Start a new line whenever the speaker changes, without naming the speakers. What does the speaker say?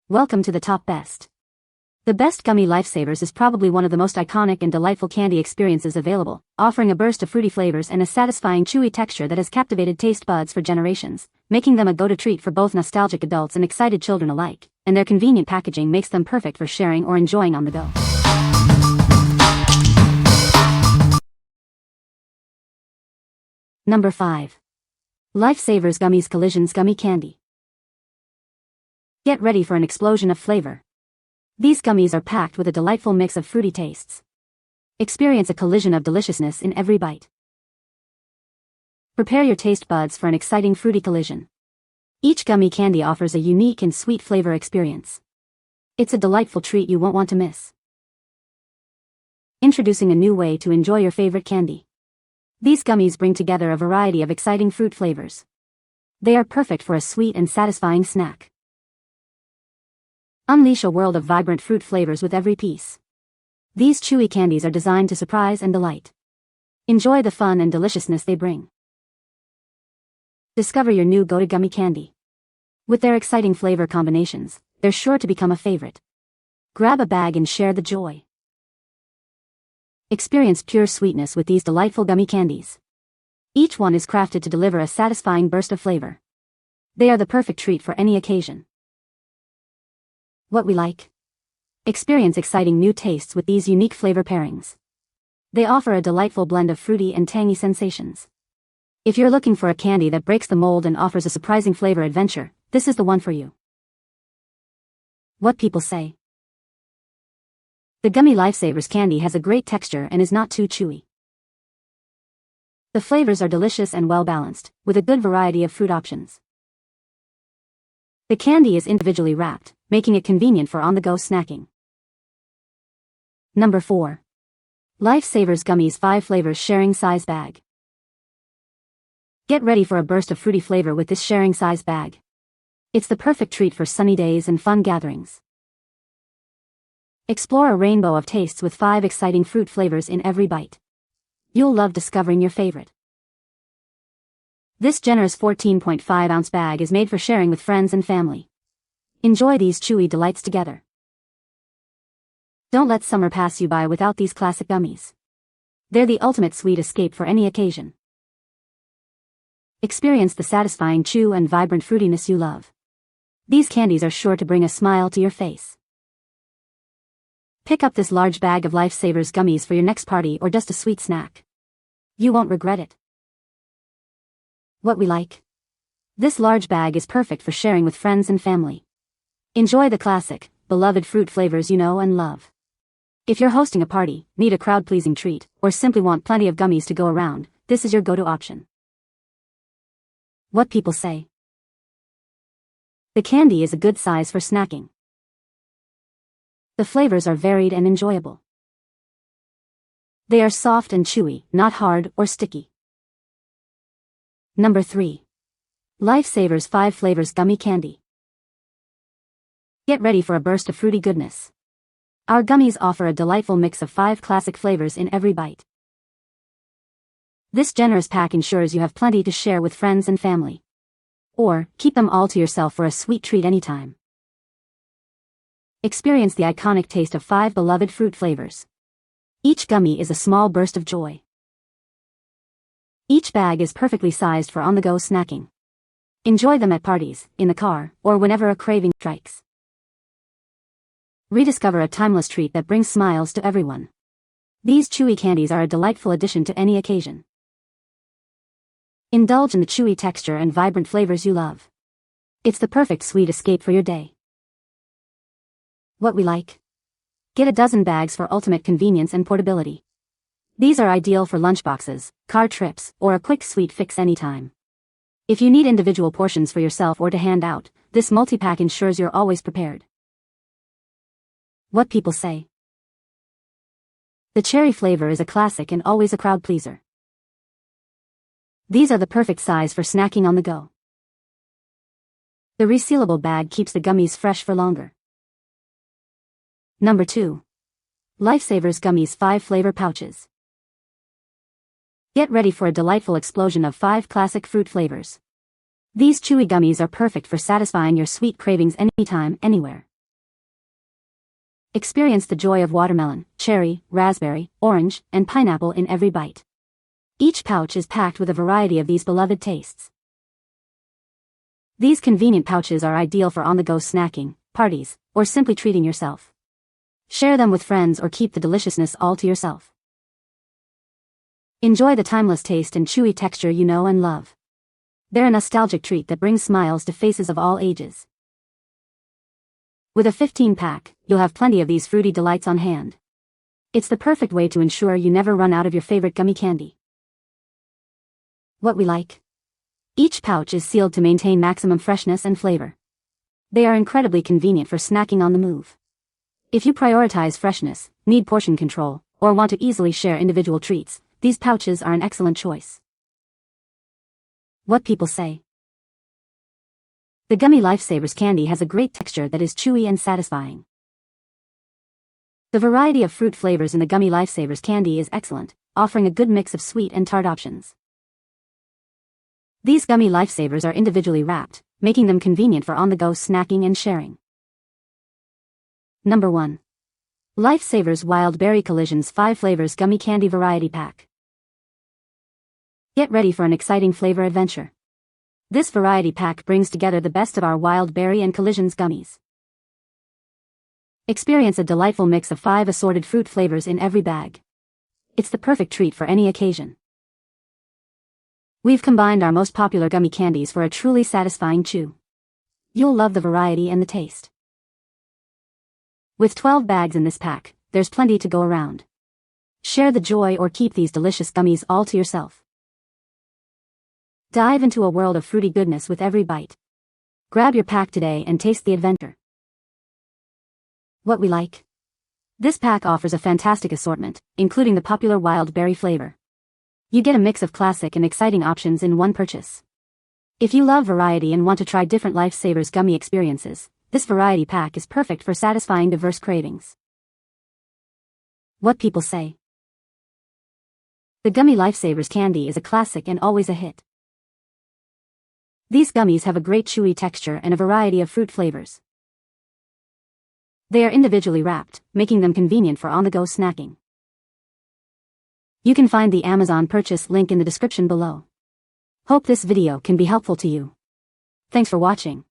Welcome to the top best. The best Gummy Lifesavers is probably one of the most iconic and delightful candy experiences available, offering a burst of fruity flavors and a satisfying chewy texture that has captivated taste buds for generations, making them a go-to treat for both nostalgic adults and excited children alike, and their convenient packaging makes them perfect for sharing or enjoying on the go. Number 5. Lifesavers Gummies Collisions Gummy Candy. Get ready for an explosion of flavor. These gummies are packed with a delightful mix of fruity tastes. Experience a collision of deliciousness in every bite. Prepare your taste buds for an exciting fruity collision. Each gummy candy offers a unique and sweet flavor experience. It's a delightful treat you won't want to miss. Introducing a new way to enjoy your favorite candy. These gummies bring together a variety of exciting fruit flavors. They are perfect for a sweet and satisfying snack. Unleash a world of vibrant fruit flavors with every piece. These chewy candies are designed to surprise and delight. Enjoy the fun and deliciousness they bring. Discover your new go-to gummy candy. With their exciting flavor combinations, they're sure to become a favorite. Grab a bag and share the joy. Experience pure sweetness with these delightful gummy candies. Each one is crafted to deliver a satisfying burst of flavor. They are the perfect treat for any occasion. What we like. Experience exciting new tastes with these unique flavor pairings. They offer a delightful blend of fruity and tangy sensations. If you're looking for a candy that breaks the mold and offers a surprising flavor adventure, this is the one for you. What people say. The Gummy Lifesavers candy has a great texture and is not too chewy. The flavors are delicious and well-balanced, with a good variety of fruit options. The candy is individually wrapped, making it convenient for on-the-go snacking. Number 4. Lifesavers Gummies 5 Flavors Sharing Size Bag. Get ready for a burst of fruity flavor with this sharing size bag. It's the perfect treat for sunny days and fun gatherings. Explore a rainbow of tastes with 5 exciting fruit flavors in every bite. You'll love discovering your favorite. This generous 14.5-ounce bag is made for sharing with friends and family. Enjoy these chewy delights together. Don't let summer pass you by without these classic gummies. They're the ultimate sweet escape for any occasion. Experience the satisfying chew and vibrant fruitiness you love. These candies are sure to bring a smile to your face. Pick up this large bag of Lifesavers gummies for your next party or just a sweet snack. You won't regret it. What we like. This large bag is perfect for sharing with friends and family. Enjoy the classic, beloved fruit flavors you know and love. If you're hosting a party, need a crowd-pleasing treat, or simply want plenty of gummies to go around, this is your go-to option. What people say. The candy is a good size for snacking. The flavors are varied and enjoyable. They are soft and chewy, not hard or sticky. Number 3. Lifesavers 5 Flavors Gummy Candy. Get ready for a burst of fruity goodness. Our gummies offer a delightful mix of 5 classic flavors in every bite. This generous pack ensures you have plenty to share with friends and family. Or, keep them all to yourself for a sweet treat anytime. Experience the iconic taste of 5 beloved fruit flavors. Each gummy is a small burst of joy. Each bag is perfectly sized for on-the-go snacking. Enjoy them at parties, in the car, or whenever a craving strikes. Rediscover a timeless treat that brings smiles to everyone. These chewy candies are a delightful addition to any occasion. Indulge in the chewy texture and vibrant flavors you love. It's the perfect sweet escape for your day. What we like. Get a dozen bags for ultimate convenience and portability. These are ideal for lunchboxes, car trips, or a quick sweet fix anytime. If you need individual portions for yourself or to hand out, this multi-pack ensures you're always prepared. What people say. The cherry flavor is a classic and always a crowd pleaser. These are the perfect size for snacking on the go. The resealable bag keeps the gummies fresh for longer. Number 2. Lifesavers Gummies 5 Flavor Pouches. Get ready for a delightful explosion of 5 classic fruit flavors. These chewy gummies are perfect for satisfying your sweet cravings anytime, anywhere. Experience the joy of watermelon, cherry, raspberry, orange, and pineapple in every bite. Each pouch is packed with a variety of these beloved tastes. These convenient pouches are ideal for on-the-go snacking, parties, or simply treating yourself. Share them with friends or keep the deliciousness all to yourself. Enjoy the timeless taste and chewy texture you know and love. They're a nostalgic treat that brings smiles to faces of all ages. With a 15-pack, you'll have plenty of these fruity delights on hand. It's the perfect way to ensure you never run out of your favorite gummy candy. What we like. Each pouch is sealed to maintain maximum freshness and flavor. They are incredibly convenient for snacking on the move. If you prioritize freshness, need portion control, or want to easily share individual treats, these pouches are an excellent choice. What people say. The Gummy Lifesavers candy has a great texture that is chewy and satisfying. The variety of fruit flavors in the Gummy Lifesavers candy is excellent, offering a good mix of sweet and tart options. These Gummy Lifesavers are individually wrapped, making them convenient for on-the-go snacking and sharing. Number 1. Lifesavers Wild Berry Collisions 5 Flavors Gummy Candy Variety Pack. Get ready for an exciting flavor adventure. This variety pack brings together the best of our wild berry and collisions gummies. Experience a delightful mix of 5 assorted fruit flavors in every bag. It's the perfect treat for any occasion. We've combined our most popular gummy candies for a truly satisfying chew. You'll love the variety and the taste. With 12 bags in this pack, there's plenty to go around. Share the joy or keep these delicious gummies all to yourself. Dive into a world of fruity goodness with every bite. Grab your pack today and taste the adventure. What we like. This pack offers a fantastic assortment, including the popular wild berry flavor. You get a mix of classic and exciting options in one purchase. If you love variety and want to try different Lifesavers gummy experiences, this variety pack is perfect for satisfying diverse cravings. What people say. The Gummy Lifesavers candy is a classic and always a hit. These gummies have a great chewy texture and a variety of fruit flavors. They are individually wrapped, making them convenient for on-the-go snacking. You can find the Amazon purchase link in the description below. Hope this video can be helpful to you. Thanks for watching.